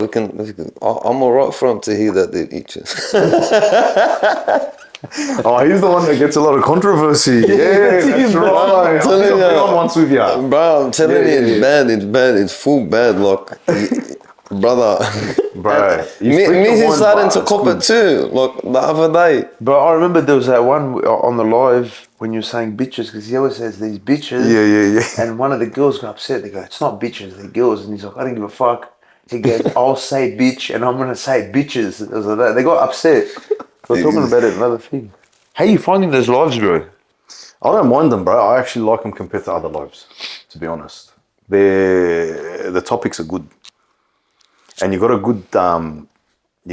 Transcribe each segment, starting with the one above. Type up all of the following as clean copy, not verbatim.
I'm alright for him to hear that they're itches. Oh, he's the one that gets a lot of controversy. Yeah, that's right. I'm telling I've been on you, once with you. bro. I'm telling you, it's bad. It's full bad. Brother. Bro, you Me, speak me your is mind, starting but to it's cop good. it too. Like the other day. But I remember there was that one on the live when you were saying bitches, because he always says these bitches. Yeah. And one of the girls got upset. They go, it's not bitches, they're girls. And he's like, I don't give a fuck. He goes, I'll say bitch and I'm going to say bitches. It was like that. They got upset. We're talking about it, another thing. How you finding those lives, bro? I don't mind them, bro. I actually like them compared to other lives, to be honest. The topics are good. And you got a good, I've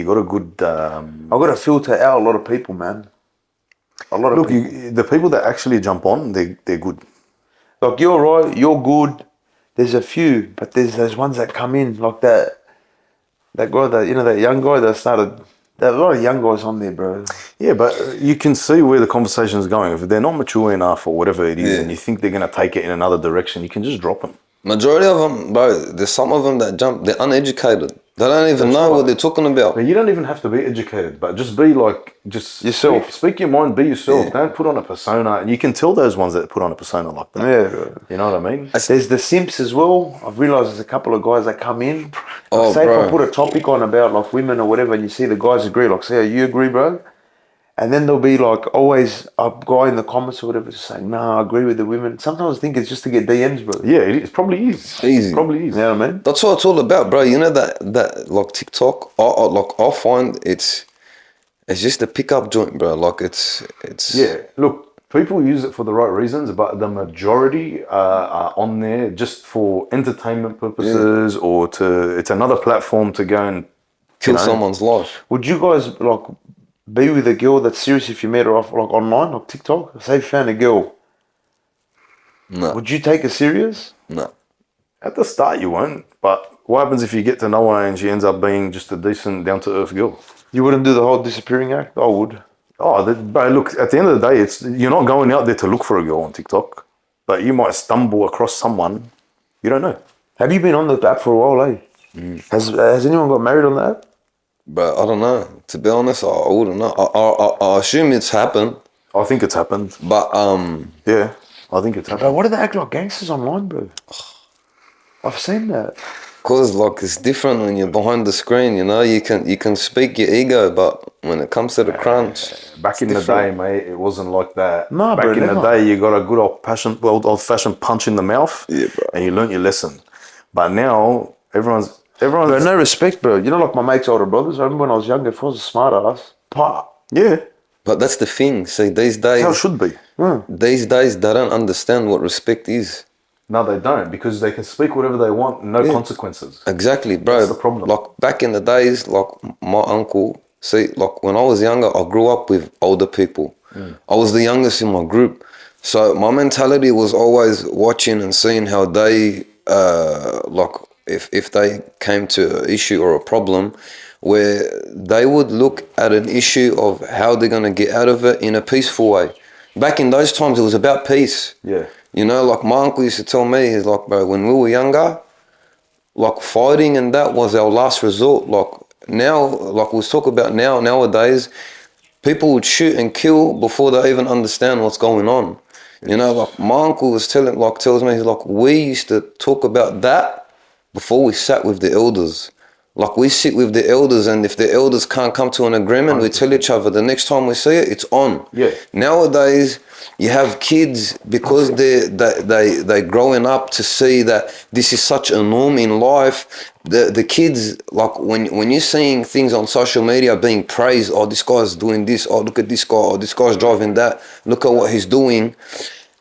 got to filter out a lot of people, man. A lot of look, people. the people that actually jump on, they're good. Like, you're right, you're good. There's a few, but there's those ones that come in, like that guy, that young guy that started. There are a lot of young guys on there, bro. Yeah, but you can see where the conversation is going. If they're not mature enough or whatever it is, and you think they're going to take it in another direction, you can just drop them. Majority of them, bro. There's some of them that jump. They're uneducated. They don't even know what they're talking about. But you don't even have to be educated, but just be like, just yourself. Speak your mind, be yourself. Don't put on a persona. And you can tell those ones that put on a persona like that. Yeah, bro. You know what I mean? There's the simps as well. I've realised there's a couple of guys that come in. Oh, say bro. if I put a topic on about like women or whatever, and you see the guys agree, like, say, you agree, bro? And then there'll be like always a guy in the comments or whatever just saying, "No, I agree with the women." Sometimes I think it's just to get DMs, bro. Yeah, it probably is. Easy. Probably is. You know what I mean? That's what it's all about, bro. You know that like TikTok. I find it's just a pickup joint, bro. Like it's. Yeah, look, people use it for the right reasons, but the majority are on there just for entertainment purposes or it's another platform to go and kill someone's life. Would you guys like be with a girl that's serious if you met her off like online, like TikTok? Say you found a girl. No. Would you take her serious? No. At the start you won't, but what happens if you get to know her and she ends up being just a decent, down-to-earth girl? You wouldn't do the whole disappearing act? I would. Oh, but look, at the end of the day, you're not going out there to look for a girl on TikTok, but you might stumble across someone you don't know. Have you been on the app for a while, eh? Has anyone got married on the app? But I don't know. To be honest, I wouldn't know. I assume it's happened. I think it's happened. But yeah, I think it's happened. Bro, what do they act like gangsters online, bro? I've seen that. Cause like it's different when you're behind the screen. You know, you can speak your ego, but when it comes to the crunch, back in the day, mate, it wasn't like that. No, back bro, in the day, you got a good old-fashioned punch in the mouth, and you learnt your lesson. But now everyone's. Bro, no respect, bro. You know, like my mate's older brothers. I remember when I was younger, if I was a smart ass, yeah. But that's the thing. See, these days, That's how it should be. These days, they don't understand what respect is. No, they don't, because they can speak whatever they want, no consequences. Exactly, bro. That's the problem. Like back in the days, like my uncle. See, like when I was younger, I grew up with older people. I was the youngest in my group, so my mentality was always watching and seeing how they like. If they came to an issue or a problem where they would look at an issue of how they're going to get out of it in a peaceful way. Back in those times, it was about peace. Yeah. You know, like my uncle used to tell me, he's like, bro, when we were younger, like fighting and that was our last resort. Like now, like we'll talk about nowadays, people would shoot and kill before they even understand what's going on. You know, like my uncle was tells me, he's like, we used to talk about that before we sat with the elders. Like we sit with the elders, and if the elders can't come to an agreement, 100%. We tell each other the next time we see it, it's on. Yeah. Nowadays, you have kids because they growing up to see that this is such a norm in life. The kids, like when you're seeing things on social media being praised, oh, this guy's doing this, oh, look at this guy, oh, this guy's driving that, look at what he's doing.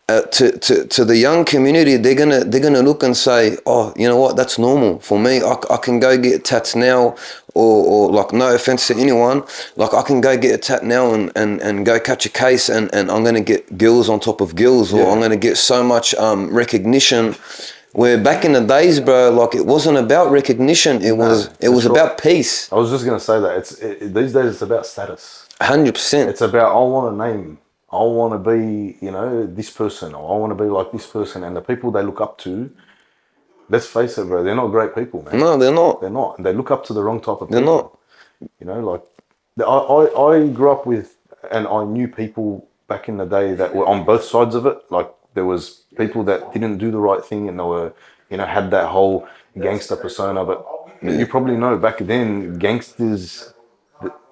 To the young community, they're gonna look and say, oh, you know what, that's normal for me. I can go get tats now, or like, no offense to anyone, like I can go get a tat now and go catch a case and I'm gonna get girls on top of girls, or I'm gonna get so much recognition. Where back in the days, bro, like it wasn't about recognition. It was about peace. I was just gonna say that these days it's about status. 100%. It's about, I want a name. I want to be, this person, or I want to be like this person. And the people they look up to, Let's face it, bro. They're not great people, man. No, they're not. They're not. And they look up to the wrong type of people. They're not. You know, like I grew up with, and I knew people back in the day that were on both sides of it. Like there was people that didn't do the right thing, and they were, you know, had that whole gangster persona. But you probably know back then, gangsters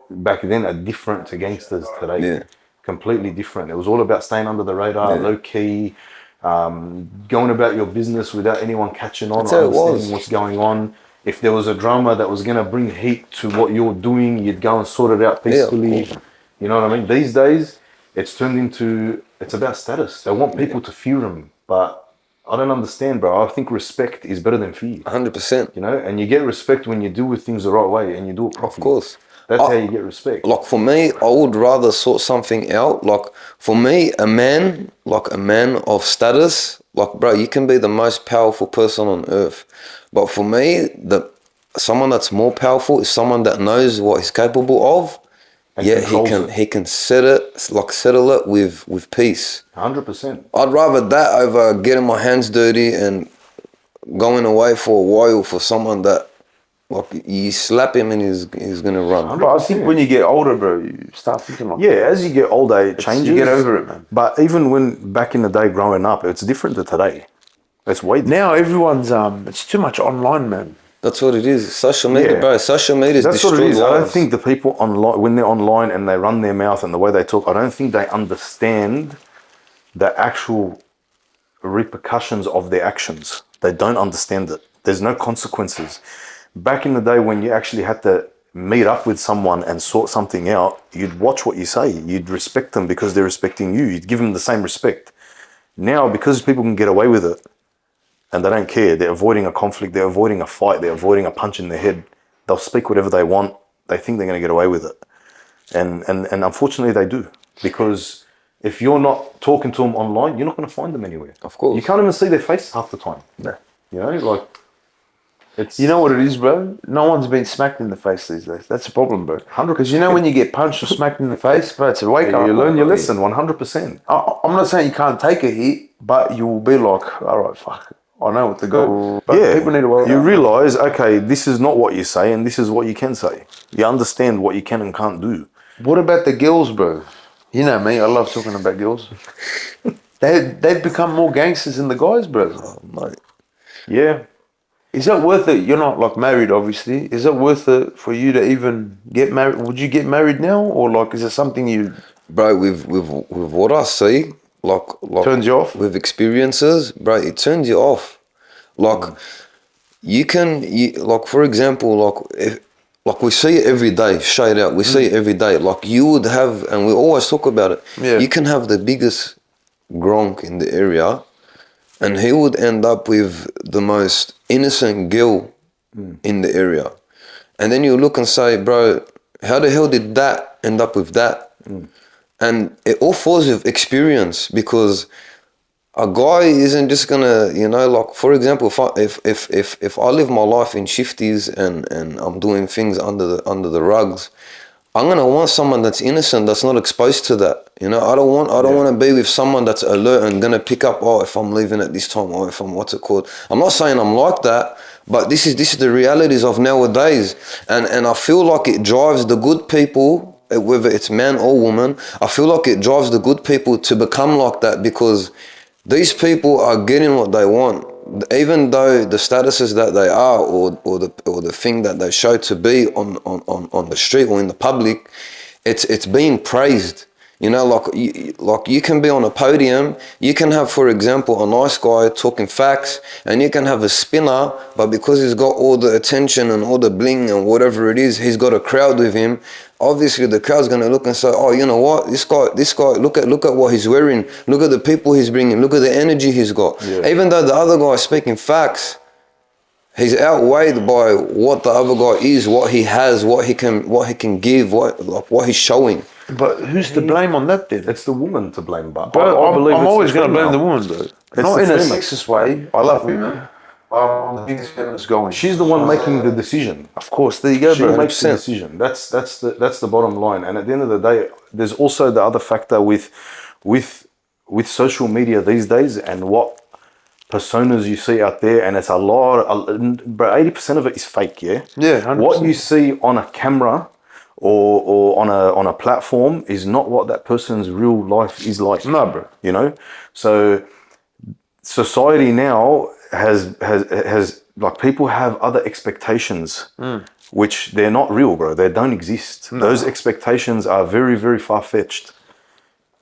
back then are different to gangsters today. Yeah. Completely different. It was all about staying under the radar, low key, going about your business without anyone catching on That's or how it was. understanding what's going on. If there was a drama that was going to bring heat to what you're doing, you'd go and sort it out peacefully. Yeah, You know what I mean? These days, it's turned into, it's about status. They want people to fear them, but I don't understand, bro. I think respect is better than fear. 100%. You know, and you get respect when you do with things the right way and you do it properly. Of course. That's how you get respect. Like for me, I would rather sort something out. Like for me, a man of status, like bro, you can be the most powerful person on earth. But for me, someone that's more powerful is someone that knows what he's capable of. And Yeah, controls he can settle it with peace. 100%. I'd rather that over getting my hands dirty and going away for a while for someone that, like, you slap him and he's gonna run. But I think when you get older, bro, you start thinking like, Yeah, as you get older, it changes. you get over it, man. But even when back in the day growing up, it's different to today. It's way different. now everyone's it's too much online, man. That's what it is. Social media, Yeah. bro. Social media is That's what it destroyed is. I don't lives. think the people online, when they're online and they run their mouth and the way they talk, I don't think they understand the actual repercussions of their actions. They don't understand it. There's no consequences. Back in the day when you actually had to meet up with someone and sort something out, you'd watch what you say. You'd respect them because they're respecting you. You'd give them the same respect. Now, because people can get away with it and they don't care, they're avoiding a conflict, they're avoiding a fight, they're avoiding a punch in the head. They'll speak whatever they want. They think they're going to get away with it. And unfortunately they do. Because if you're not talking to them online, you're not going to find them anywhere. Of course. You can't even see their face half the time. No. You know, like, it's... You know what it is, bro? No one's been smacked in the face these days. That's the problem, bro. 100%. Because you know when you get punched or smacked in the face, bro, it's a wake up. You learn your lesson 100%. I'm not saying you can't take a hit, but you will be like, all right, fuck, I know what to go. But Yeah, people need to worry. you realise, okay, this is not what you say and this is what you can say. You understand what you can and can't do. What about the girls, bro? You know me, I love talking about girls. They've become more gangsters than the guys, bro. Oh, mate. Yeah. Is that worth it? You're not like married, obviously. Is it worth it for you to even get married? Would you get married now, or like is it something you Bro, with what I see, like turns you off? with experiences, bro, it turns you off. Like like for example, like we see it every day, straight out. We see it every day. Like you would have, and we always talk about it. Yeah. You can have the biggest gronk in the area, and he would end up with the most innocent girl in the area. And then you look and say, bro, how the hell did that end up with that? And it all falls with experience, because a guy isn't just gonna, you know, like for example, if I live my life in shifties and I'm doing things under the rugs, I'm gonna want someone that's innocent, that's not exposed to that. You know, I don't want to be with someone that's alert and gonna pick up, oh, if I'm leaving at this time, or if I'm what's it called. I'm not saying I'm like that, but this is the realities of nowadays, and I feel like it drives the good people, whether it's man or woman. I feel like it drives the good people to become like that, because these people are getting what they want, even though the statuses that they are, or the thing that they show to be on the street or in the public, it's being praised. You know, like you can be on a podium, you can have, for example, a nice guy talking facts, and you can have a spinner, but because he's got all the attention and all the bling and whatever it is, he's got a crowd with him. Obviously, the crowd's gonna look and say, "Oh, you know what? This guy. Look at what he's wearing. Look at the people he's bringing. Look at the energy he's got." Yeah. Even though the other guy is speaking facts, he's outweighed by what the other guy is, what he has, what he can give, what he's showing. But who's to blame on that then? It's the woman to blame, but Bro, I believe I'm it's always the going to blame the female. woman, though. Not the in a female. sexist way. I love women. I'm the biggest feminist going. She's the one making the decision. Of course, there you go, She bro. makes the decision. That's the bottom line. And at the end of the day, there's also the other factor with social media these days, and what personas you see out there, and it's a lot. But 80% of it is fake. Yeah. Yeah, 100%. What you see on a camera or on a platform is not what that person's real life is like. No, bro. You know, so society now has like people have other expectations, which they're not real, bro. They don't exist. No. Those expectations are very, very far fetched.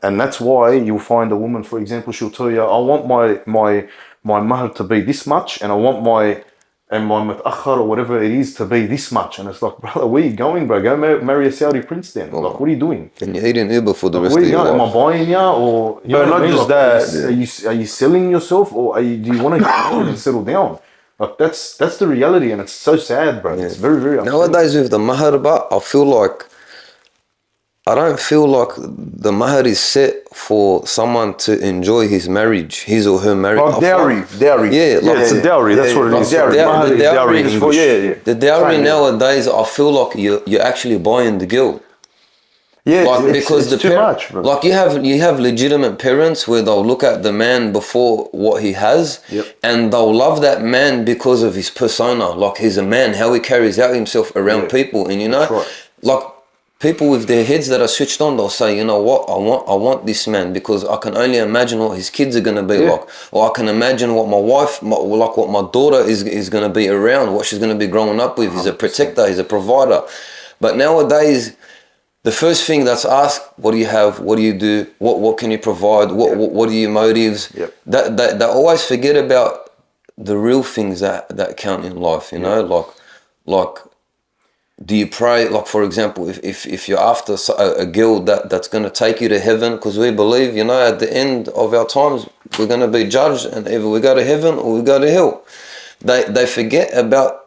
And that's why you'll find a woman, for example, she'll tell you, I want my mahar to be this much, and I want my mut'akhar or whatever it is to be this much. And it's like, brother, where you going, bro? Go marry a Saudi prince then. Like, what are you doing? And you're eating Uber for the rest Where of you your going? Am I life. buying ya? Or, you But know what not I mean? just Like, that. are you selling yourself, or do you want to get married and settle down? Like, that's the reality, and it's so sad, bro. It's very, very upsetting. Nowadays with the mahar, I feel like I don't feel like the mahar is set for someone to enjoy his marriage, his or her marriage. Like dowry. Yeah, it's a dowry. That's what it is. Dowry. Mahar is dowry in is for, English. The dowry Same, yeah. nowadays, I feel like you're actually buying the girl. Yeah, Like because it's the too much, bro. like you have legitimate parents where they'll look at the man before what he has, and they'll love that man because of his persona. Like he's a man, how he carries out himself around people, and you know, That's right. like people with their heads that are switched on, they'll say, you know what, I want this man because I can only imagine what his kids are gonna be like, or I can imagine what my wife, what my daughter is gonna be around, what she's gonna be growing up with. He's a protector, he's a provider, but nowadays. The first thing that's asked, what do you have? What do you do? What can you provide? What are your motives? That they always forget about the real things that count in life. You know, like do you pray? Like for example, if you're after a girl that's going to take you to heaven, because we believe, you know, at the end of our times we're going to be judged, and either we go to heaven or we go to hell. They forget about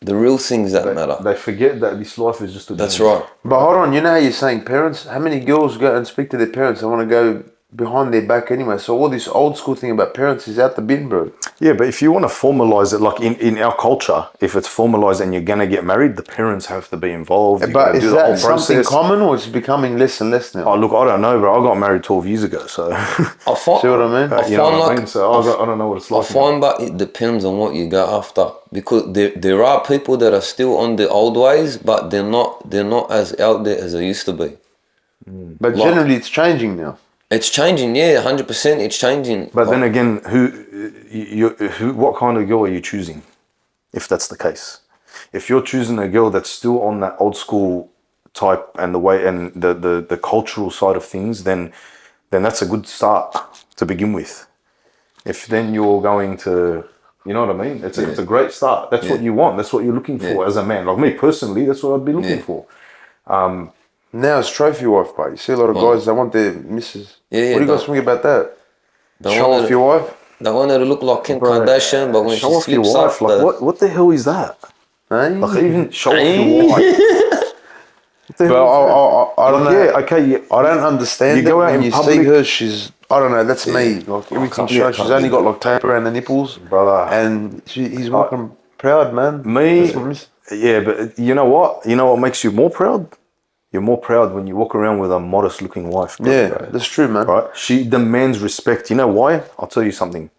the real things that matter. They forget that this life is just a That's journey. right. But hold on, you know how you're saying parents? How many girls go and speak to their parents? They want to go behind their back anyway. So all this old school thing about parents is out the bin, bro. Yeah, but if you want to formalize it, like in our culture, if it's formalized and you're going to get married, the parents have to be involved. You But gotta is do the whole that something process. common, or it's becoming less and less now? Oh, look, I don't know, bro. I got married 12 years ago, so... I find, See what I mean? I you know find what I like mean? So I don't know what it's I like. find, but it depends on what you go after, because there are people that are still on the old ways, but they're not as out there as they used to be. But generally, it's changing now. It's changing, yeah, 100%. It's changing. But then again, what kind of girl are you choosing? If that's the case, if you're choosing a girl that's still on that old school type and the way and the cultural side of things, then that's a good start to begin with. If then you're going to, you know what I mean? It's a great start. That's what you want. That's what you're looking for as a man. Like me personally, that's what I'd be looking for. Now it's trophy wife, bro. You see a lot of guys, they want their missus. Yeah, What do you guys think about that? Show off your wife? They want her to look like Kim Kardashian, but when Show she off your slips wife. up, Like what the hell is that? Hey? Like even show off your wife. What the But hell is that? I don't know. Yeah, okay. Yeah. I don't understand You it. go out When in you public- see her, she's, I don't know, that's me. Like everything shows, she's only got like tape around the nipples. Brother. And he's walking proud, man. Me, That's what I miss. yeah, but you know what? You know what makes you more proud? You're more proud when you walk around with a modest-looking wife. Bro, Yeah, bro. that's true, man. Right? She demands respect. You know why? I'll tell you something.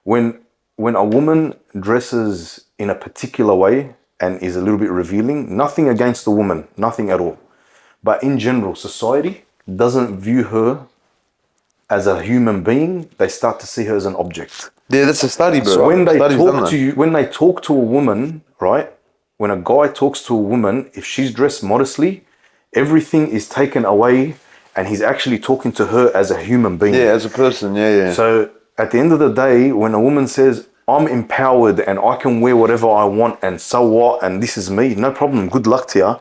When a woman dresses in a particular way and is a little bit revealing, nothing against the woman, nothing at all. But in general, society doesn't view her as a human being. They start to see her as an object. Yeah, that's a study, bro. So when they Studies done talk that. to you, when they talk to a woman, right? When a guy talks to a woman, if she's dressed modestly, everything is taken away, and he's actually talking to her as a human being. Yeah, as a person, yeah. So at the end of the day, when a woman says, "I'm empowered and I can wear whatever I want, and so what, and this is me," no problem. Good luck to you,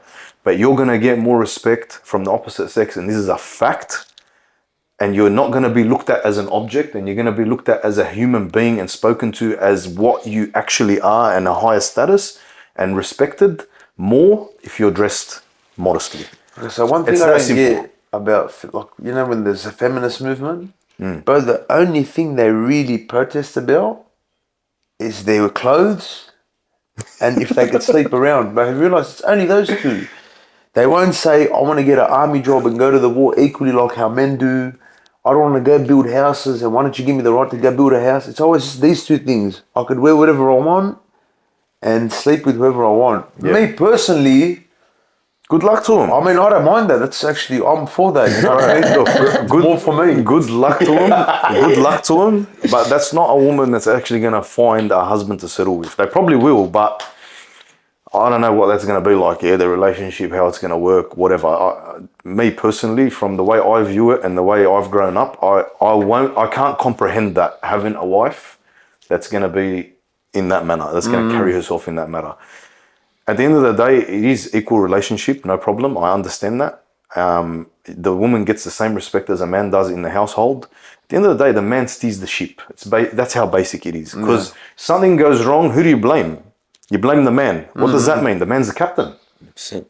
but you're gonna get more respect from the opposite sex, and this is a fact. And you're not going to be looked at as an object, and you're going to be looked at as a human being and spoken to as what you actually are and a higher status and respected more if you're dressed modestly. So one thing It's I that don't simple. get about, like, you know, when there's a feminist movement, bro, the only thing they really protest about is their clothes and if they could sleep around. But I realised it's only those two. They won't say, I want to get an army job and go to the war equally like how men do. I don't want to go build houses, and why don't you give me the right to go build a house? It's always just these two things. I could wear whatever I want and sleep with whoever I want. Yeah. Me personally, Good luck to him. I mean, I don't mind that. That's actually, I'm for that. You know what I mean? Look, Good, more for me. Good luck to him. Good luck to him. But that's not a woman that's actually going to find a husband to settle with. They probably will, but I don't know what that's going to be like. Yeah, the relationship, how it's going to work, whatever. Me personally, from the way I view it and the way I've grown up, I can't comprehend that having a wife that's going to be in that manner. That's going to carry herself in that manner. At the end of the day, it is equal relationship, no problem. I understand that. The woman gets the same respect as a man does in the household. At the end of the day, the man steers the ship. That's how basic it is. Because something goes wrong, who do you blame? You blame the man. What does that mean? The man's the captain.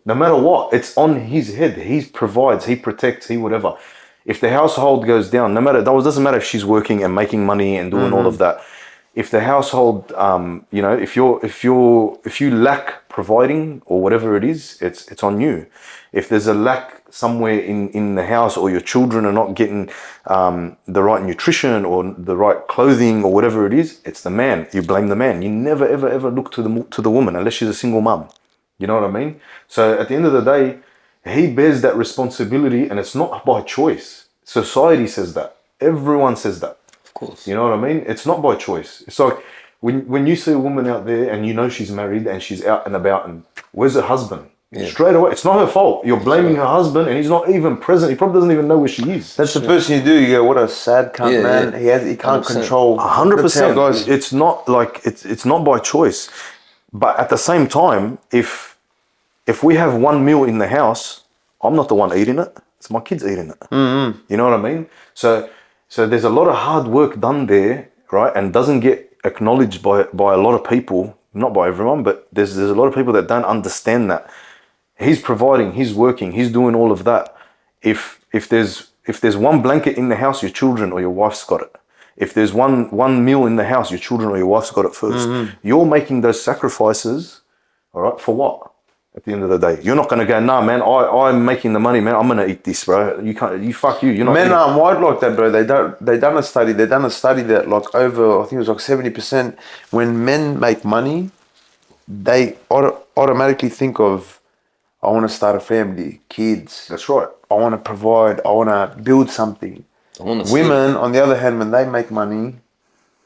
No matter what, it's on his head. He provides, he protects, he whatever. If the household goes down, it doesn't matter if she's working and making money and doing all of that. If the household, if you lack providing or whatever it is, it's on you. If there's a lack somewhere in the house, or your children are not getting the right nutrition or the right clothing or whatever it is, it's the man. You blame the man. You never ever ever look to the woman unless she's a single mum. You know what I mean? So at the end of the day, he bears that responsibility, and it's not by choice. Society says that. Everyone says that. Of course. You know what I mean? It's not by choice. It's like when you see a woman out there and you know she's married and she's out and about, and where's her husband? Yeah. Straight away, it's not her fault. You're blaming her husband, and he's not even present. He probably doesn't even know where she is. That's the first thing you do. You go, what a sad cunt, man. Yeah. He can't 100%. Control. 100%. It's not like it's not by choice. But at the same time, if we have one meal in the house, I'm not the one eating it. It's my kids eating it. Mm-hmm. You know what I mean? So there's a lot of hard work done there, right? And doesn't get acknowledged by a lot of people. Not by everyone, but there's a lot of people that don't understand that. He's providing, he's working, he's doing all of that. If there's one blanket in the house, your children or your wife's got it. If there's one meal in the house, your children or your wife's got it first. Mm-hmm. You're making those sacrifices, all right, for what? At the end of the day, you're not going to go, nah, man, I'm making the money, man. I'm going to eat this, bro. You can't, you're not. Men aren't wired like that, bro. They done a study that like over, I think it was like 70%, when men make money, they automatically think of, I want to start a family, kids. That's right. I want to provide. I want to build something. Women, on the other hand, when they make money,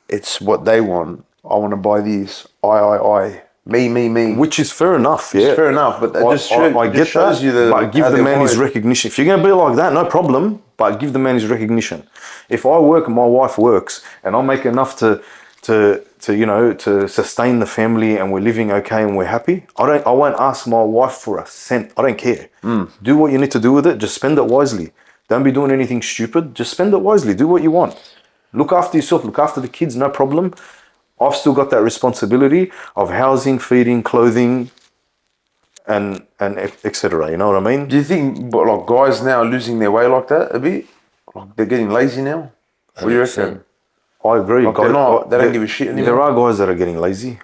it's what they want. I want to buy this. I. Me. Which is fair enough, yeah. It's fair enough, but that I get shows that, you but give the man his recognition. If you're going to be like that, no problem, but give the man his recognition. If I work and my wife works and I make enough to sustain the family and we're living okay and we're happy, I won't ask my wife for a cent. I don't care. Do what you need to do with it. Just spend it wisely. Don't be doing anything stupid. Just spend it wisely. Do what you want. Look after yourself. Look after the kids. No problem. I've still got that responsibility of housing, feeding, clothing, and etc. You know what I mean? Do you think like guys now are losing their way like that a bit? Like they're getting lazy now? What do you reckon? I agree. Like they don't give a shit anymore. There are guys that are getting lazy.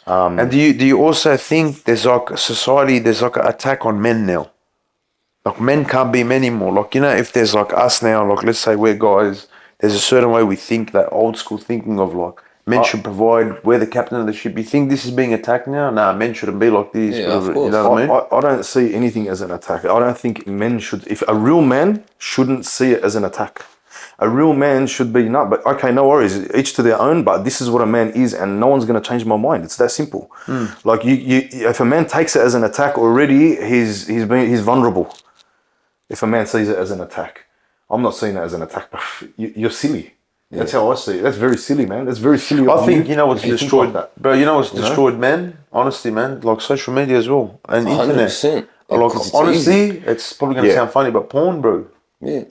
And do you also think there's like a society, there's like an attack on men now? Like men can't be men anymore. Like, if there's like us now, like let's say we're guys, there's a certain way we think, that old school thinking of like men should provide, we're the captain of the ship. You think this is being attacked now? Nah, men shouldn't be like this. Yeah, of course. You know what I mean? I don't see anything as an attack. I don't think men should, if a real man shouldn't see it as an attack. A real man should be, no, but okay, no worries, each to their own, but this is what a man is and no one's going to change my mind. It's that simple. Like if a man takes it as an attack already, he's vulnerable. If a man sees it as an attack. I'm not seeing it as an attack, but you're silly. Yeah. That's how I see it. That's very silly, man. That's very silly. I think, what's destroyed that. Bro, what's destroyed men? Honestly, man, like social media as well. And 100%. Internet. Like, honestly, it's probably going to sound funny, but porn, bro. Yeah.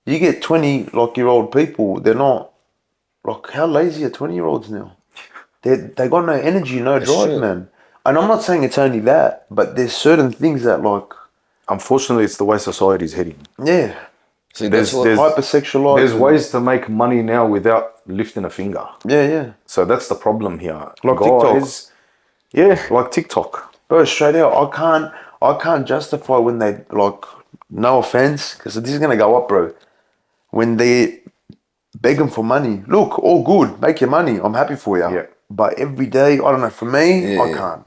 You get 20-year-old people, they're not, like, how lazy are 20-year-olds now? They got no energy, no drive, man. And I'm not saying it's only that, but there's certain things that, like... Unfortunately, it's the way society's heading. Yeah. See, there's hypersexualized. There's ways to make money now without lifting a finger. Yeah. So that's the problem here. Like guys, TikTok. Yeah, like TikTok. Bro, straight out, I can't justify when they, like, no offense, because this is going to go up, bro. when they begging for money. Look, all good, make your money. I'm happy for you. Yeah. But every day, I don't know. For me, Yeah, I yeah. can't.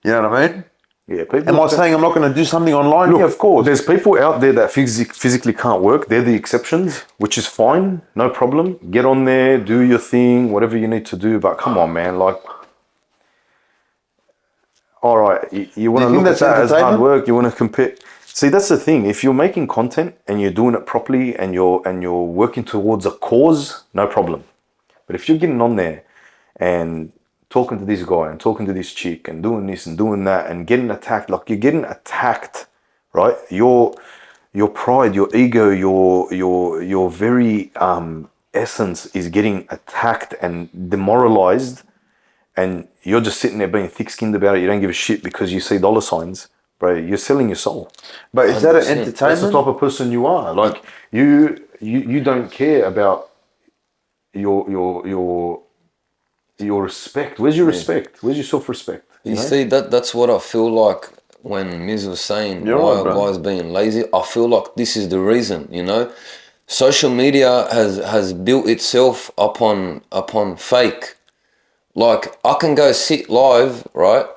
You know what I mean? Yeah, people. Am I saying I'm not going to do something online? Look, Yeah, of course. There's people out there that physically can't work. They're the exceptions, which is fine, no problem. Get on there, do your thing, whatever you need to do. But come on, man, like, all right, you want to think look at that's that as hard entertainment? work. You want to compare. See, that's the thing. If you're making content and you're doing it properly and you're working towards a cause, no problem. But if you're getting on there and talking to this guy and talking to this chick and doing this and doing that and getting attacked, like you're getting attacked, right? Your pride, your ego, your very essence is getting attacked and demoralized, and you're just sitting there being thick-skinned about it. You don't give a shit because you see dollar signs, bro. You're selling your soul. But is that an 100%. entertainment? That's the type of person you are. Like you don't care about your respect. Where's your respect? Where's your self-respect? You know? see, that's what I feel like when Miz was saying You're why right, bro. guys being lazy. I feel like this is the reason, you know. Social media has built itself upon fake. Like, I can go sit live, right?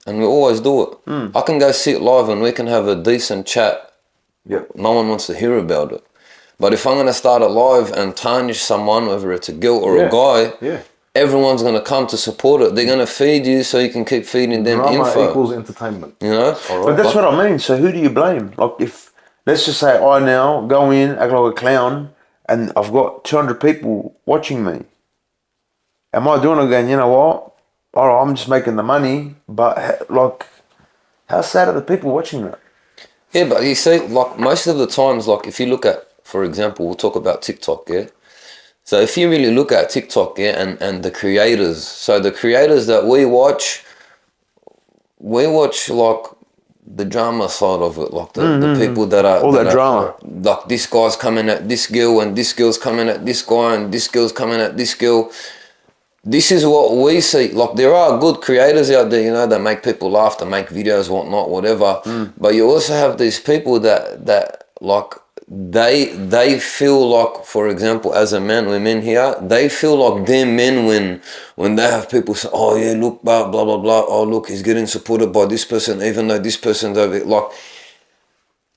And we always do it. I can go sit live and we can have a decent chat. Yeah. No one wants to hear about it. But if I'm going to start a live and tarnish someone, whether it's a girl or a guy, Yeah. everyone's going to come to support it. They're going to feed you so you can keep feeding them Drama info. equals entertainment. You know? All But right. that's what I mean. So who do you blame? Like if, let's just say I now go in, act like a clown, and I've got 200 people watching me. Am I doing it again? You know what? All right, I'm just making the money, but like, how sad are the people watching that? Yeah, but you see, like most of the times, like if you look at, for example, we'll talk about TikTok, yeah? So if you really look at TikTok, yeah, and the creators, so the creators that we watch like the drama side of it, like the people that are... All that drama. Like this guy's coming at this girl and this girl's coming at this guy and this girl's coming at this girl. This is what we see. Like there are good creators out there, you know, that make people laugh, that make videos, whatnot, whatever. But you also have these people that like they feel like, for example, as a man, women here, they feel like they're men when they have people say, oh yeah, look, blah blah blah blah. Oh look, he's getting supported by this person, even though this person's over. Like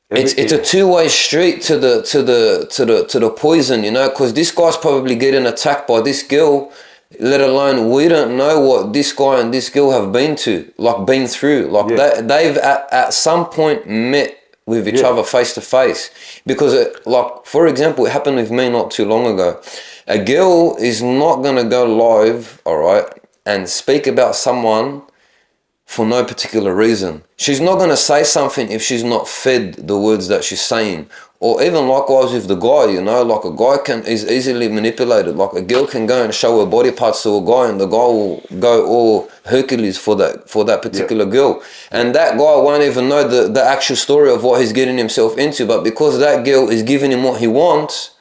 it's a two-way street to the poison, you know, because this guy's probably getting attacked by this girl. Let alone we don't know what this guy and this girl have been through. They've at some point met with each other face to face. Because like for example, it happened with me not too long ago. A girl is not gonna go live, all right, and speak about someone for no particular reason. She's not gonna say something if she's not fed the words that she's saying. Or even likewise with the guy, you know, like a guy is easily manipulated. Like a girl can go and show her body parts to a guy and the guy will go all Hercules for that particular girl. And that guy won't even know the actual story of what he's getting himself into. But because that girl is giving him what he wants,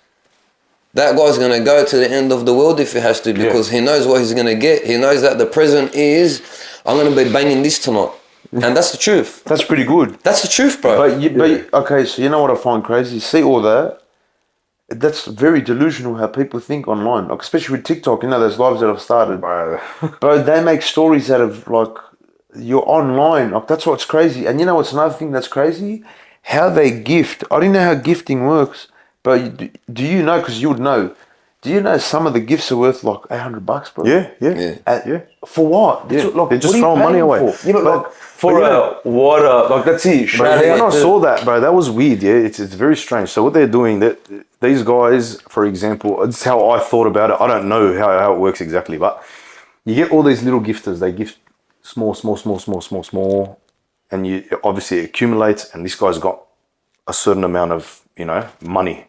that guy's going to go to the end of the world if he has to, because he knows what he's going to get. He knows that the present is, I'm going to be banging this tonight. And that's the truth. That's pretty good. That's the truth, bro. But okay, so you know what I find crazy? See all that? That's very delusional how people think online. Like especially with TikTok, you know, those lives that I've started. Bro, they make stories out of like you're online. Like that's what's crazy. And you know what's another thing that's crazy? How they gift. I don't know how gifting works, but do you know? Because you would know. Do you know some of the gifts are worth like $800, bro? Yeah. For what? Yeah. Like, They're just what are you throwing money paying away. for? Yeah, but like For water, like that's it. But when I saw that, bro, that was weird. Yeah, it's very strange. So what they're doing, that these guys, for example, it's how I thought about it. I don't know how it works exactly, but you get all these little gifters. They gift small, and you obviously it accumulates. And this guy's got a certain amount of money,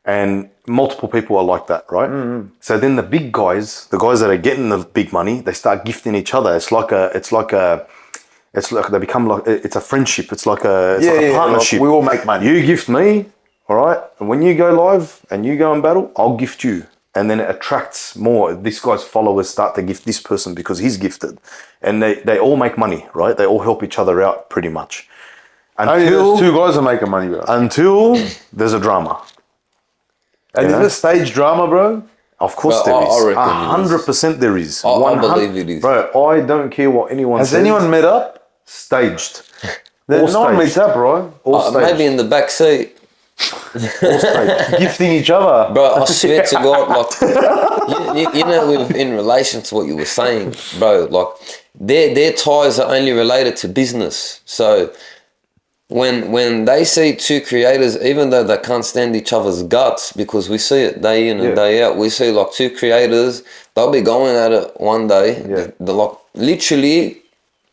and multiple people are like that, right? Mm-hmm. So then the big guys, the guys that are getting the big money, they start gifting each other. It's like they become like it's a friendship. It's like a partnership. Like we all make money. You gift me, all right. And when you go live and you go in battle, I'll gift you, and then it attracts more. This guy's followers start to gift this person because he's gifted, and they all make money, right? They all help each other out pretty much. Until two guys are making money, bro. Until there's a drama. And You is know? it stage drama, bro? Of course Well, there I is. reckon it is. 100% there is. I believe it is. Bro, I don't care what anyone Has says. anyone met up? Staged? No one staged. meets up, right? All staged. Maybe in the back seat. All staged. Gifting each other. Bro, I swear to God, like, you know, in relation to what you were saying, bro, like, their ties are only related to business. So, when they see two creators, even though they can't stand each other's guts, because we see it day in and day out, we see like two creators, they'll be going at it one day, they're like, literally,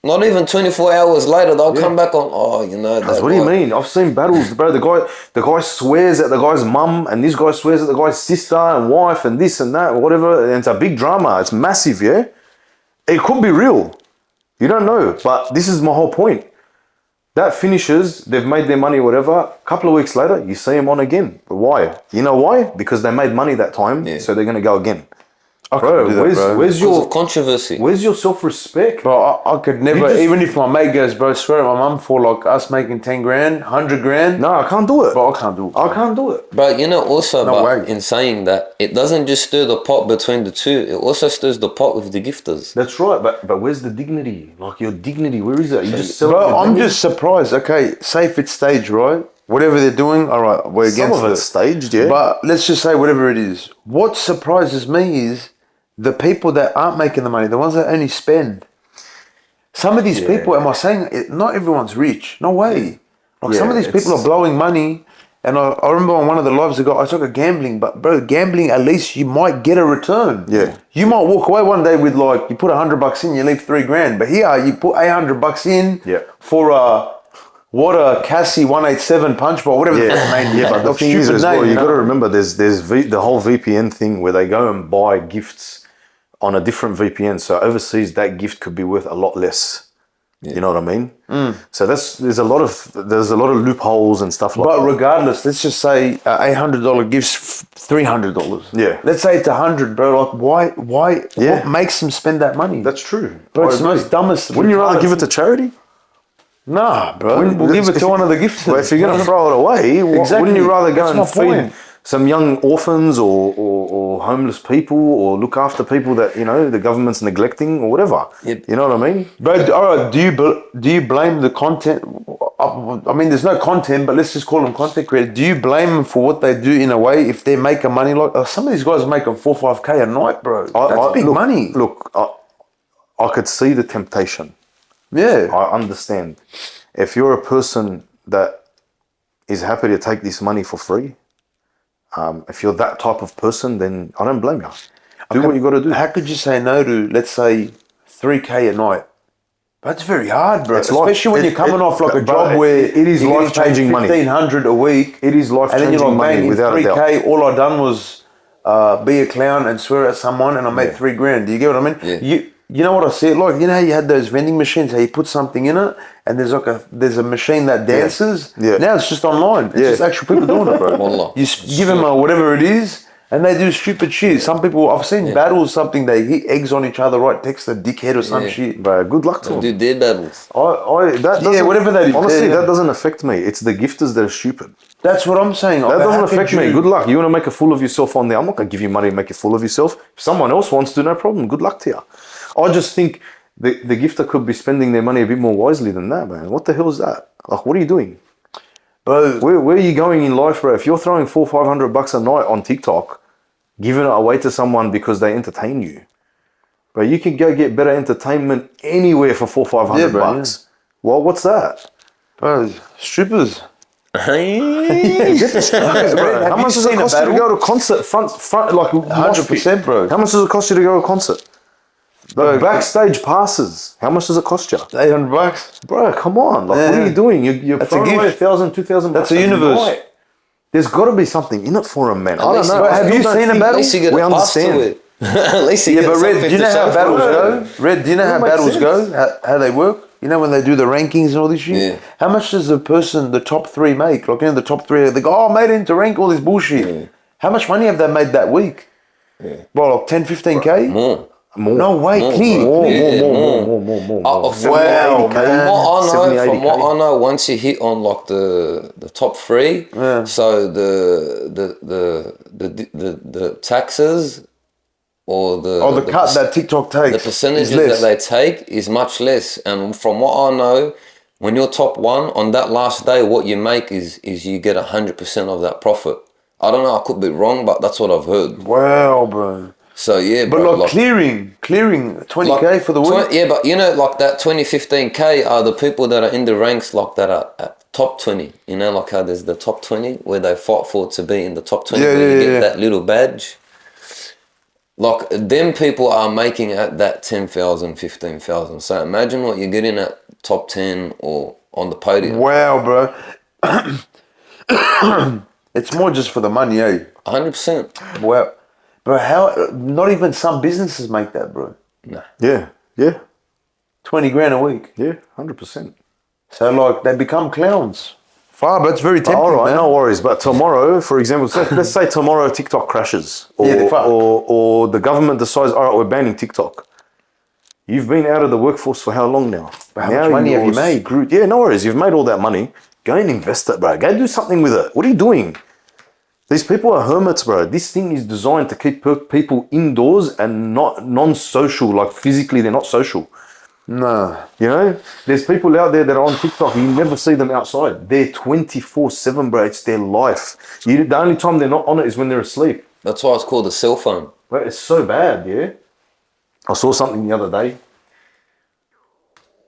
not even 24 hours later, they'll come back on, oh, you know. What do you mean? I've seen battles, bro. The guy swears at the guy's mum, and this guy swears at the guy's sister and wife, and this and that, and whatever. And it's a big drama. It's massive, yeah? It could be real. You don't know. But this is my whole point. That finishes, they've made their money, whatever. A couple of weeks later, you see them on again. But why? You know why? Because they made money that time, so they're going to go again. Bro, where's your controversy? Where's your self-respect? Bro, I could never, even if my mate goes, bro, swear at my mum for like us making 10 grand, 100 grand. No, I can't do it. Bro, I can't do it. I can't do it. But you know, also, way. in saying that, it doesn't just stir the pot between the two, it also stirs the pot with the gifters. That's right, but where's the dignity? Like your dignity, where is it? You just Bro, I'm just surprised. Okay, say if it's staged, right? Whatever they're doing, all right, we're against Some of it's staged, yeah. But let's just say whatever it is. What surprises me is the people that aren't making the money, the ones that only spend. Some of these people, am I saying it, not everyone's rich? No way. Like some of these people are blowing money. And I remember on one of the lives ago, I took a gambling, but bro, gambling, at least you might get a return. Yeah. You might walk away one day with like, you put $100 in, you leave 3 grand. But here, you put $800 in for a Cassie 187 punch ball, whatever the fuck name is. Yeah, but the thing is as well, you got to remember there's the whole VPN thing where they go and buy gifts on a different VPN. So overseas, that gift could be worth a lot less. You know what I mean? So there's a lot of loopholes and stuff like that. But regardless, let's just say $800 gives $300. Yeah. Let's say it's 100, bro. Like why? What makes them spend that money? That's true. Bro, it's the most dumbest. Wouldn't you rather give it to charity? Nah, bro. We'll give it to one of the gifters. Well, if you're going to throw it away, wouldn't you rather go That's and my feed point. some young orphans or homeless people or look after people that, you know, the government's neglecting or whatever? Yep. You know what I mean? Bro, all right, do you blame the content? I mean, there's no content, but let's just call them content creators. Do you blame them for what they do in a way if they're making money? Like some of these guys are making 4 or 5K a night, bro. That's big money. Look, I could see the temptation. Yeah. I understand. If you're a person that is happy to take this money for free, if you're that type of person, then I don't blame you. Do what you got to do. How could you say no to, let's say, 3K a night? That's very hard, bro. It's Especially when you're coming off like a job where it is life-changing money. $1,500 a week. It is life-changing money, without a doubt. 3K, all I done was be a clown and swear at someone, and I made 3 grand. Do you get what I mean? Yeah. You know what I see it like? You know how you had those vending machines, how you put something in it, and there's a machine that dances? Yeah. Now it's just online. It's just actual people doing it, bro. Wallah. You give them whatever it is, and they do stupid shit. Some people, I've seen battles, something, they hit eggs on each other, right? Text a dickhead or some shit. But good luck to them. Do their battles. Whatever that is. Honestly, Yeah. that doesn't affect me. It's the gifters that are stupid. That's what I'm saying. That doesn't affect me. Good luck. You want to make a fool of yourself on there. I'm not going to give you money to make a fool of yourself. If someone else wants to, no problem. Good luck to you. I just think the gifter could be spending their money a bit more wisely than that, man. What the hell is that? Like, what are you doing? Bro, Where are you going in life, bro? If you're throwing $400-500 a night on TikTok, giving it away to someone because they entertain you, bro, you can go get better entertainment anywhere for $400-500. Well, what's that? bro, strippers. Get the strippers, bro. How much does it cost you to go to a concert? Front, like 100%, bro. How much does it cost you to go to a concert? Bro, backstage passes. How much does it cost you? $800. Bro, come on. Like, what are you doing? You're That's a throwing away gift. $1,000, $2,000. That's a universe. night. There's got to be something in it for him, man. I don't least know. you- I have still you don't seen a think- battle? At least you get We a pass to understand. it. At least you Yeah, get but Red, something do you to know how show for battles it. go? Red, do you know how makes battles sense. go? How they work? You know when they do the rankings and all this shit? Yeah. How much does the top 3 make? Like, you know, the top 3, they go, oh, I made it into rank, all this bullshit. Yeah. How much money have they made that week? Yeah. Bro, like 10, 15K? More. More. No way, More, clear. bro. More, Yeah, more. From Wow, what, man. from what I know, once you hit on like the top three, so the taxes or The cut that TikTok takes. the percentages that they take is much less. And from what I know, when you're top one on that last day, what you make is you get 100% of that profit. I don't know, I could be wrong, but that's what I've heard. Wow, bro. So yeah, But bro, like clearing 20K for the week. Yeah, but you know, like that 15K are the people that are in the ranks, like that are at top 20. You know, like how there's the top 20 where they fought for to be in the top 20, where you get that little badge. Like them people are making at that 10,000, 15,000. So imagine what you're getting at top 10 or on the podium. Wow, bro. It's more just for the money, eh? 100%. Wow. Bro, how, not even some businesses make that, bro. Nah. Yeah. 20 grand a week. Yeah, 100%. So like they become clowns. Far, but it's very tempting, All right, man. no worries. But tomorrow, for example, let's say tomorrow TikTok crashes, or, Yeah, fuck. or the government decides, all right, we're banning TikTok. You've been out of the workforce for how long now? How much money have you made? Screwed. Yeah, no worries. You've made all that money. Go and invest it, bro. Go do something with it. What are you doing? These people are hermits, bro. This thing is designed to keep people indoors and not non-social. Like physically, they're not social. No. You know, there's people out there that are on TikTok. You never see them outside. They're 24/7, bro. It's their life. The only time they're not on it is when they're asleep. That's why it's called a cell phone. Bro, it's so bad, yeah. I saw something the other day.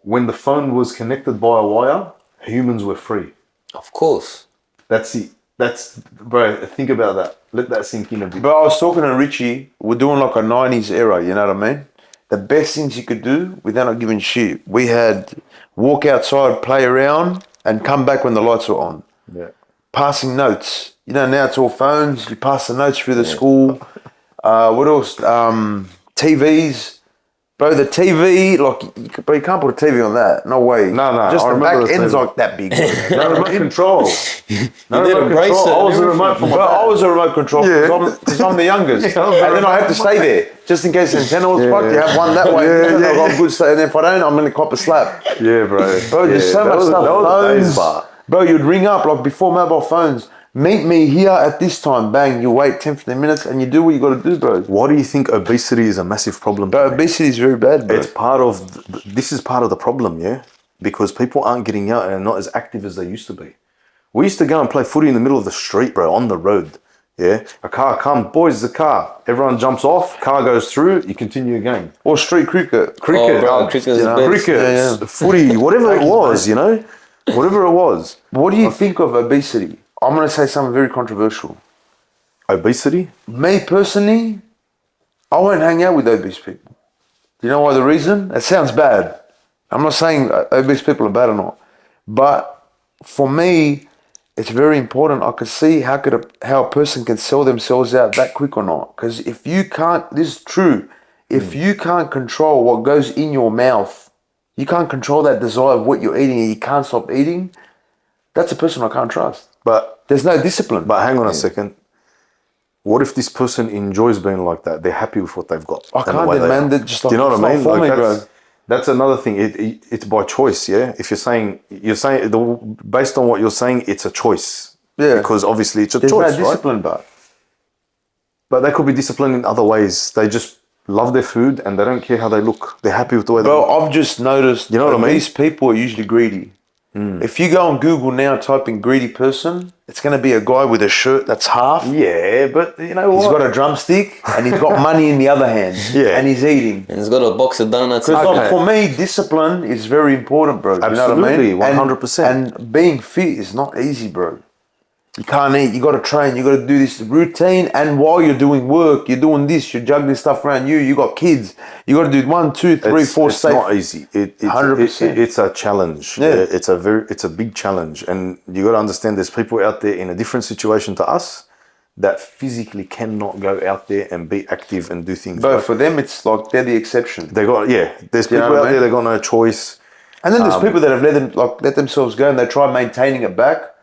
When the phone was connected by a wire, humans were free. Of course. That's it. Bro, think about that. Let that sink in a bit. But I was talking to Richie, we're doing like a 90s era, you know what I mean? The best things you could do without not giving shit. We had walk outside, play around, and come back when the lights were on. Yeah. Passing notes. You know, now it's all phones. You pass the notes through the school. What else? TVs. Bro, the TV, like, bro, you can't put a TV on that. No way. No. Just I the remember back the end's TV. like that big. No remote control. No did remote embrace control. it I and was the remote for my But I dad. was a remote control because I'm the youngest. Yeah, I was and then I have to stay there. Just in case the antenna was fucked, you have one that way. I've got good stay. And if I don't, I'm going to cop a slap. Yeah, bro. Bro, there's so much stuff. That was the days, Phones. but Bro, you'd ring up like before mobile phones. Meet me here at this time. Bang, you wait 10, 15 minutes and you do what you got to do, bro. why do you think obesity is a massive problem? Bro, obesity is very bad, bro. It's part of, this is part of the problem, yeah? Because people aren't getting out and are not as active as they used to be. We used to go and play footy in the middle of the street, bro, on the road. Yeah, a car comes, boys, the car. Everyone jumps off, car goes through, you continue your game. Or street cricket. Cricket, bro, cricket is the best. cricket, footy, whatever it was, you know? Whatever it was. What do you think of obesity? I'm going to say something very controversial. Obesity? Me personally, I won't hang out with obese people. Do you know why the reason? It sounds bad. I'm not saying obese people are bad or not. But for me, it's very important. I could see how a person can sell themselves out that quick or not. Because if you can't, this is true, if you can't control what goes in your mouth, you can't control that desire of what you're eating and you can't stop eating, that's a person I can't trust. But There's no discipline. But hang on a second. What if this person enjoys being like that? They're happy with what they've got. I can't demand it. Just like, do you know what I mean? For me, That's another thing. It's by choice, yeah. If you're saying based on what you're saying, it's a choice. Yeah. Because obviously it's a There's choice, no discipline, right? But they could be disciplined in other ways. They just love their food and they don't care how they look. They're happy with the way they look. Bro, I've just noticed, You know what I mean? These people are usually greedy. If you go on Google now, type in greedy person, it's going to be a guy with a shirt that's half. Yeah, but you know what? He's got a drumstick and he's got money in the other hand. Yeah. And he's eating. And he's got a box of donuts. Because Okay. for me, discipline is very important, bro. Absolutely, you know what I mean? 100%. And being fit is not easy, bro. You can't eat, you got to train, you got to do this routine. And while you're doing work, you're doing this, you're juggling stuff around you, you got kids. You got to do 1, 2, 3, 4 It's safe. not easy. 100%. It's a challenge. Yeah. It's a big challenge, and you got to understand. There's people out there in a different situation to us that physically cannot go out there and be active and do things. But Like, for them, it's like they're the exception. There's You know people what I out there mean? that got no choice. And then there's people that have let themselves go and they try maintaining it back.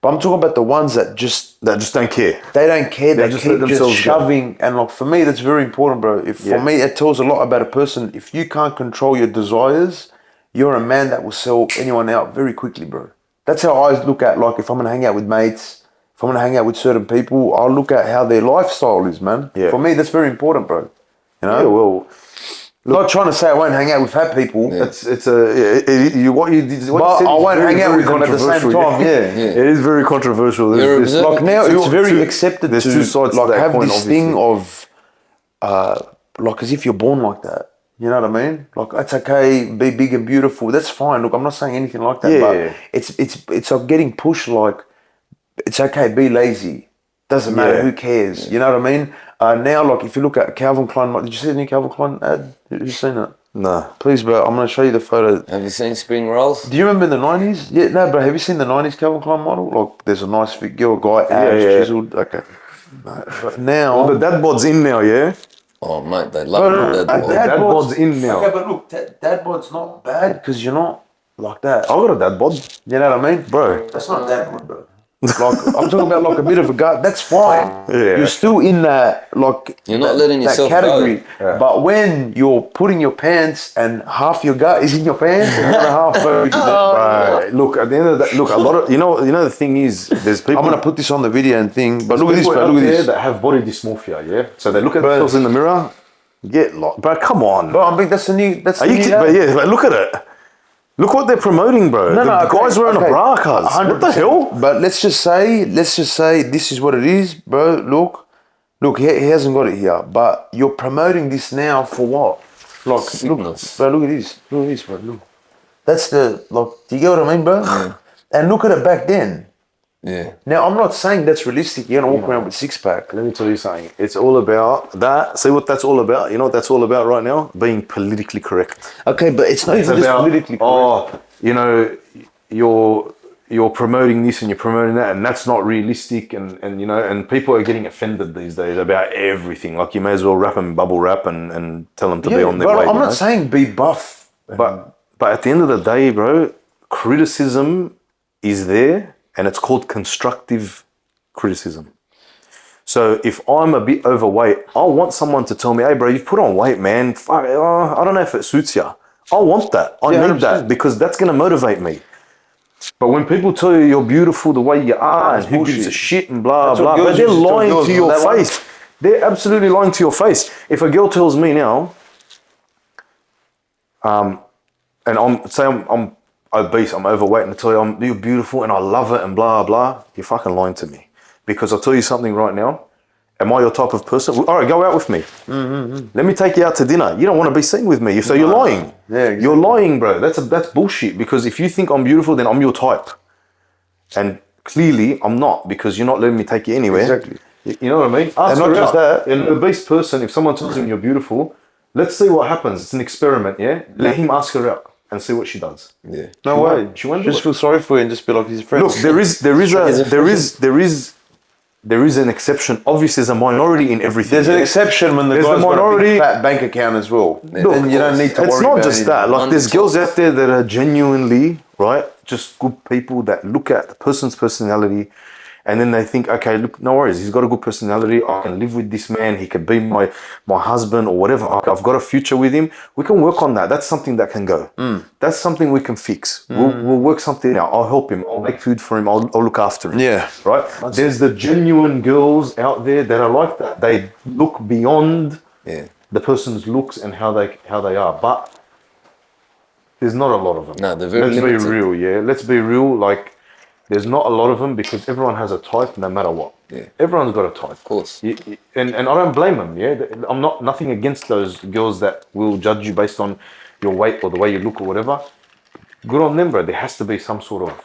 But I'm talking about the ones that just don't care. they don't care. They just keep let just themselves go. shoving, and like for me, that's very important, bro. If for Yeah. me, it tells a lot about a person. If you can't control your desires, you're a man that will sell anyone out very quickly, bro. That's how I look at, like, if I'm gonna hang out with mates, if I'm gonna hang out with certain people, I'll look at how their lifestyle is, man. Yeah. For me, that's very important, bro. You know. Yeah, well, Not trying to say I won't hang out with fat people. Yeah. it's what you But said I is won't very, hang out very with them at the same controversial, time. Yeah. It is very controversial. You're There's observing- Like now, it's very two- accepted there's to two sides to like that have coin, this thing of, like as if you're born like that. You know what I mean? Like it's okay, be big and beautiful. That's fine. Look, I'm not saying anything like that. Yeah. But it's like getting pushed. Like it's okay, be lazy. Doesn't matter. Yeah. Who cares? You know what I mean? Now, like if you look at Calvin Klein, did you see the new Calvin Klein ad? Who's seen it? No. Please, bro. I'm gonna show you the photo. Have you seen spring rolls? Do you remember the 90s? Yeah, no, bro. Have you seen the 90s Calvin Klein model? Like, there's a nice fit girl, guy, abs, yeah. chiseled. Okay. No, but now. Well, the dad bod's in now, yeah? Oh mate, they love that. Dad Dad bod's in now. Okay, but look, dad bod's not bad because you're not like that. I got a dad bod. You know what I mean? Bro. That's not dad bod, bro. Like, I'm talking about like a bit of a gut. That's fine. Yeah. You're still in that, like, You're not letting that yourself category. go. Yeah. But when you're putting your pants and half your gut is in your pants and the other half, bro, Right. Look, at the end of that, look, a lot of, you know, the thing is, there's people. I'm gonna put this on the video and thing. But look at this, people bro. out Look at there this. that have body dysmorphia, yeah? So they look at Bro. themselves in the mirror, get locked. Bro, come on. Bro, I think that's the new. That's Are the you new. kidding? But yeah, but look at it. Look what they're promoting, bro. No, the okay, guy's wearing okay. a bra, cuz. What the 100%. hell? But let's just say this is what it is, bro. Look, he hasn't got it here, but you're promoting this now for what? Like, Sickness. look, bro, look at this, bro. Look, that's the like. Do you get what I mean, bro? Yeah. And look at it back then. Yeah. Now, I'm not saying that's realistic. You're gonna walk around with six pack. Let me tell you something. It's all about that. See what that's all about? You know what that's all about right now? Being politically correct. Okay, but it's not It's even just about, politically correct. oh, you know, you're promoting this and you're promoting that, and that's not realistic, and you know, and people are getting offended these days about everything. Like, you may as well wrap them bubble wrap and tell them to be on their but way. I'm you not know? saying be buff. But at the end of the day, bro, criticism is there, and it's called constructive criticism. So if I'm a bit overweight, I want someone to tell me, "Hey, bro, you've put on weight, man. Fuck, I don't know if it suits you." I want that. I Yeah, need that 100%. because that's going to motivate me. But when people tell you you're beautiful the way you are, and That's who gives a bullshit. shit and blah That's what blah, girls but they're used to tell lying girls to on your that one. face. They're absolutely lying to your face. If a girl tells me now, and I'm obese, I'm overweight, and I tell you you're beautiful and I love it and blah blah, you're fucking lying to me. Because I'll tell you something right now. Am I your type of person? All right, go out with me. Let me take you out to dinner. You don't want to be seen with me, so you're lying. Yeah, exactly. You're lying, bro. That's bullshit. Because if you think I'm beautiful, then I'm your type, and clearly I'm not, because you're not letting me take you anywhere. Exactly. You know what I mean? Ask not her just out. that. An obese person, if someone tells him you're beautiful, let's see what happens. It's an experiment, yeah? Let him ask her out and see what she does. Yeah. No She way. won't- she won't do Just it. feel sorry for you and just be like his friend. Look, there is an exception. Obviously, there's a minority in everything. There's an yeah? exception when the There's guy's the got a minority- big fat bank account as well. Look, Then you don't need to worry it's not about just anything. that. Like, there's On girls top. out there that are genuinely, right, just good people that look at the person's personality, and then they think, okay, look, no worries, he's got a good personality. I can live with this man. He could be my husband or whatever. I've got a future with him. We can work on that. That's something that can go. That's something we can fix. We'll work something out. I'll help him. I'll make food for him. I'll look after him. Yeah. Right? There's the genuine girls out there that are like that. They look beyond Yeah. the person's looks and how they are, but there's not a lot of them. No, they're very Let's limited. be real, yeah. Let's be real. Like, there's not a lot of them because everyone has a type, no matter what. Yeah. Everyone's got a type, of course. And I don't blame them. Yeah, I'm not nothing against those girls that will judge you based on your weight or the way you look or whatever. Good on them, bro. There has to be some sort of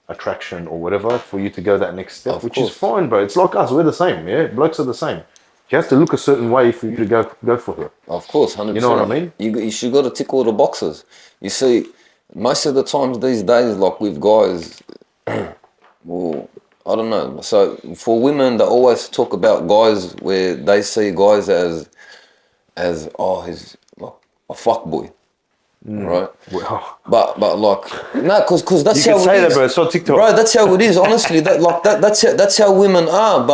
attraction or whatever for you to go that next step, Of which course. is fine, bro. It's like us. We're the same. Yeah, blokes are the same. She has to look a certain way for you to go for her. Of course, 100%. You know what I mean? You should got to tick all the boxes. You see, most of the times these days, like with guys, well, I don't know. So for women, they always talk about guys where they see guys as oh, he's like a fuck boy. right? Well, But like no, because that's You how can say it that, is. bro. It's on TikTok. Bro, that's how it is. Honestly, that's how women are.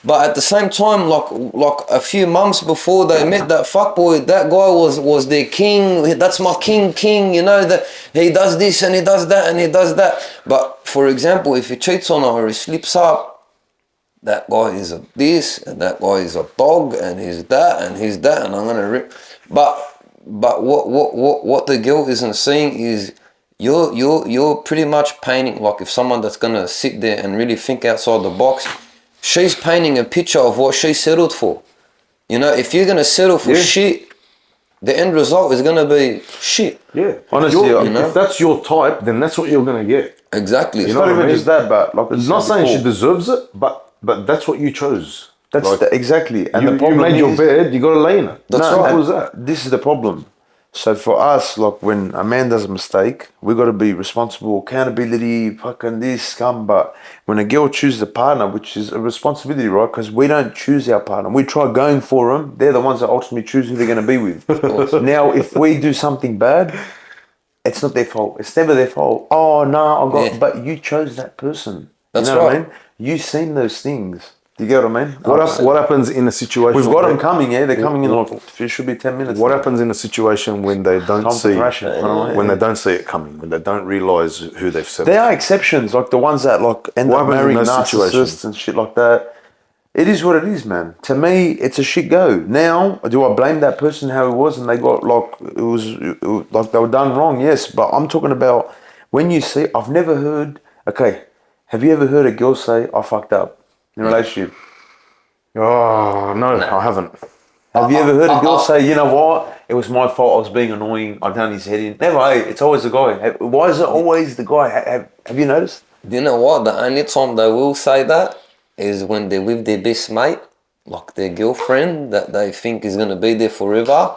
But at the same time, like a few months before they met that fuckboy, that guy was their king. That's my king. You know that he does this and he does that and he does that. But for example, if he cheats on her or he slips up, that guy is a this and that guy is a dog and he's that and I'm gonna rip. But what the girl isn't seeing is you're pretty much painting, like if someone that's gonna sit there and really think outside the box, she's painting a picture of what she settled for. You know, if you're gonna settle for shit, the end result is gonna be shit. yeah. Honestly, If that's your type, then that's what you're gonna get. Exactly. It's not even just that, but like It's not saying she deserves it, but that's what you chose. That's Like, exactly. And you, the problem you made your is, bed, you got to lay in it. That's Simple right. as that. This is the problem. So for us, like when a man does a mistake, we got to be responsible, accountability, fucking this, come. But when a girl chooses a partner, which is a responsibility, right? Because we don't choose our partner. We try going for them. They're the ones that ultimately choose who they're going to be with. Now, if we do something bad, it's not their fault. It's never their fault. Oh no, I got. Yeah. But you chose that person. That's you know what I right. mean? You've seen those things. Do you get what I mean? What happens in a situation? We've got where- them coming, yeah. They're coming in like it should be 10 minutes. What happens in a situation when they don't Time to see thrash it, right? when they don't see it coming, when they don't realize who they've settled? There are exceptions, like the ones that like end What up happens in marrying those narcissists situations? and shit like that. It is what it is, man. To me, it's a shit go. Now, do I blame that person how it was and they got like it was like they were done wrong? Yes, but I'm talking about when you see. I've never heard. Okay, have you ever heard a girl say, "I fucked up" in a relationship? Oh no, I haven't. Have you ever heard a girl say, "You know what? It was my fault. I was being annoying. I done his head in." Never. Hey, it's always the guy. Why is it always the guy? Have you noticed? Do you know what? The only time they will say that is when they're with their best mate, like their girlfriend that they think is gonna be there forever.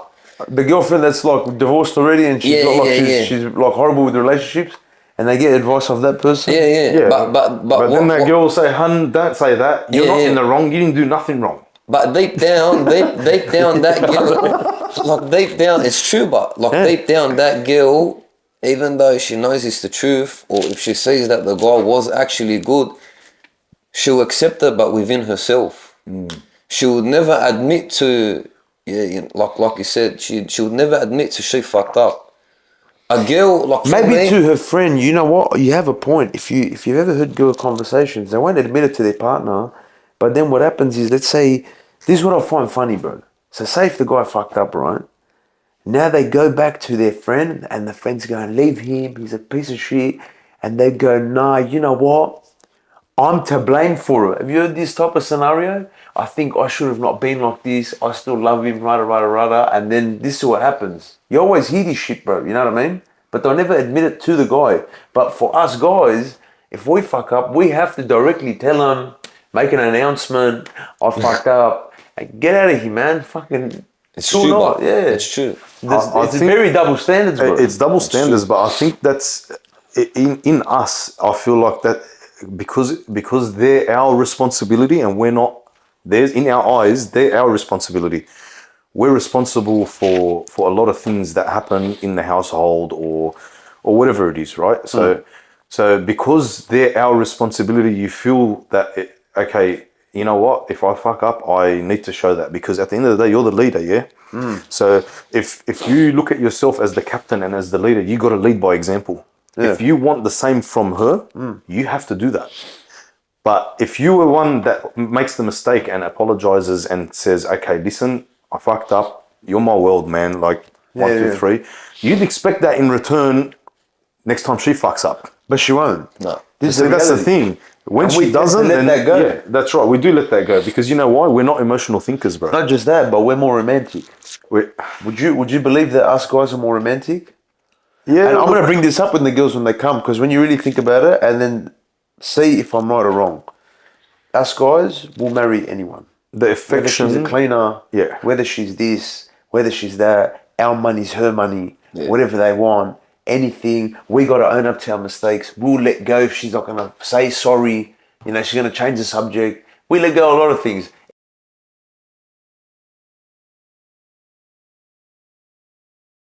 The girlfriend that's like divorced already and she's got like she's like horrible with relationships, and they get advice of that person. Yeah. But then that what- girl will say, "Hun, don't say that. You're not in the wrong. You didn't do nothing wrong." But deep down, deep down, that girl, like deep down, it's true. But like deep down, that girl, even though she knows it's the truth, or if she sees that the guy was actually good, she'll accept it, but within herself. She would never admit to, like you said, she would never admit to she fucked up. A girl, like for Maybe me, to her friend, you know what? You have a point. If you've ever heard girl conversations, they won't admit it to their partner, but then what happens is, let's say, this is what I find funny, bro. So say if the guy fucked up, right? Now they go back to their friend and the friend's going, leave him, he's a piece of shit. And they go, nah, you know what? I'm to blame for it. Have you heard this type of scenario? I think I should have not been like this. I still love him, rada. And then this is what happens. You always hear this shit, bro. You know what I mean? But they'll never admit it to the guy. But for us guys, if we fuck up, we have to directly tell them, make an announcement, I fucked up. Like, get out of here, man. Fucking... it's true. Not. Yeah. It's true. It's very double standards, bro. It's double standards, but I think that's in us. I feel like that because they're our responsibility and we're not theirs. In our eyes, they're our responsibility. We're responsible for a lot of things that happen in the household or whatever it is, right? So because they're our responsibility, you feel that okay, you know what? If I fuck up, I need to show that because at the end of the day, you're the leader, yeah. So if you look at yourself as the captain and as the leader, you got to lead by example. Yeah. If you want the same from her, you have to do that. But if you were one that makes the mistake and apologizes and says, okay, listen, I fucked up. You're my world, man. Like 1, 2, 3. You'd expect that in return next time she fucks up. But she won't. No. This So is that's the reality. thing. When And she we tend to doesn't, let then that go. yeah, that's right. We do let that go because you know why? We're not emotional thinkers, bro. Not just that, but we're more romantic. We're, Would you believe that us guys are more romantic? yeah, And I'm going to bring this up with the girls when they come, because when you really think about it and then see if I'm right or wrong, us guys will marry anyone. the Whether affection. she's a cleaner, Yeah. whether she's this, whether she's that, our money's her money, whatever they want, anything, we got to own up to our mistakes. We'll let go if she's not going to say sorry, she's going to change the subject. We let go a lot of things.